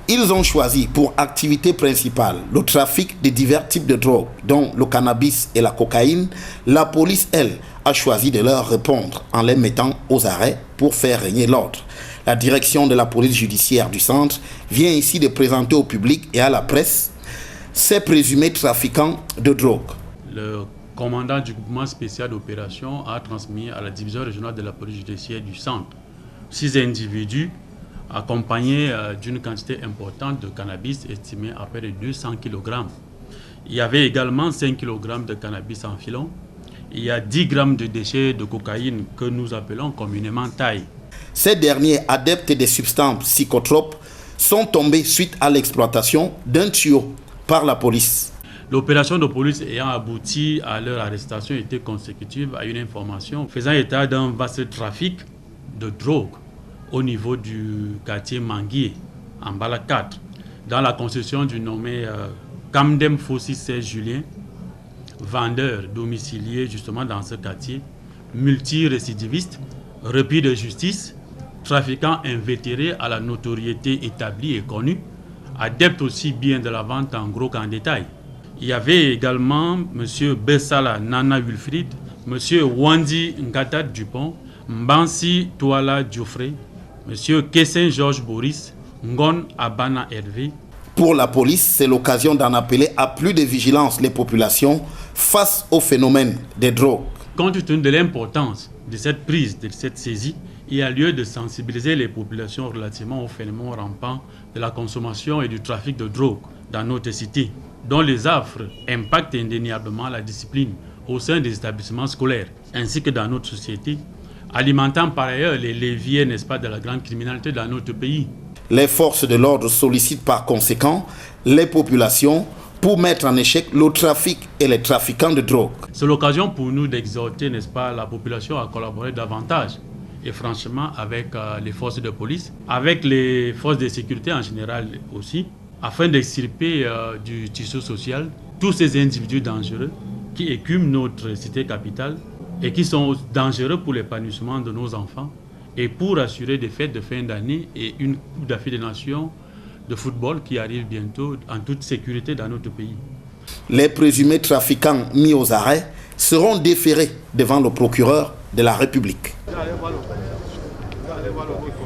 Ils ont choisi pour activité principale le trafic de divers types de drogues, dont le cannabis et la cocaïne. La police, elle, a choisi de leur répondre en les mettant aux arrêts pour faire régner l'ordre. La direction de la police judiciaire du centre vient ici de présenter au public et à la presse ces présumés trafiquants de drogue. Le commandant du groupement spécial d'opération a transmis à la division régionale de la police judiciaire du centre 6 individus accompagnés d'une quantité importante de cannabis estimée à près de 200 kg. Il y avait également 5 kg de cannabis en filon. Il y a 10 grammes de déchets de cocaïne que nous appelons communément taille. Ces derniers, adeptes des substances psychotropes, sont tombés suite à l'exploitation d'un tuyau par la police. L'opération de police ayant abouti à leur arrestation était consécutive à une information faisant état d'un vaste trafic de drogue au niveau du quartier Manguier, en Bala 4, dans la concession du nommé Kamdem Fossi 16 Julien, vendeur domicilié justement dans ce quartier, multirécidiviste, repris de justice, trafiquant invétéré à la notoriété établie et connue, adepte aussi bien de la vente en gros qu'en détail. Il y avait également M. Bessala Nana Wilfried, M. Wandi Ngata Dupont, Mbansi Touala Diofré, M. Kessin Georges Boris, Ngon Abana Hervé. Pour la police, c'est l'occasion d'en appeler à plus de vigilance les populations face au phénomène des drogues. Compte tenu de l'importance de cette prise, de cette saisie, il y a lieu de sensibiliser les populations relativement au phénomène rampant de la consommation et du trafic de drogue dans notre cité, dont les affres impactent indéniablement la discipline au sein des établissements scolaires, ainsi que dans notre société, alimentant par ailleurs les leviers, n'est-ce pas, de la grande criminalité dans notre pays. Les forces de l'ordre sollicitent par conséquent les populations pour mettre en échec le trafic et les trafiquants de drogue. C'est l'occasion pour nous d'exhorter, n'est-ce pas, la population à collaborer davantage et franchement avec les forces de police, avec les forces de sécurité en général aussi, afin d'extirper du tissu social tous ces individus dangereux qui écument notre cité capitale et qui sont dangereux pour l'épanouissement de nos enfants et pour assurer des fêtes de fin d'année et une Coupe d'Afrique des Nations de football qui arrive bientôt en toute sécurité dans notre pays. Les présumés trafiquants mis aux arrêts seront déférés devant le procureur de la République.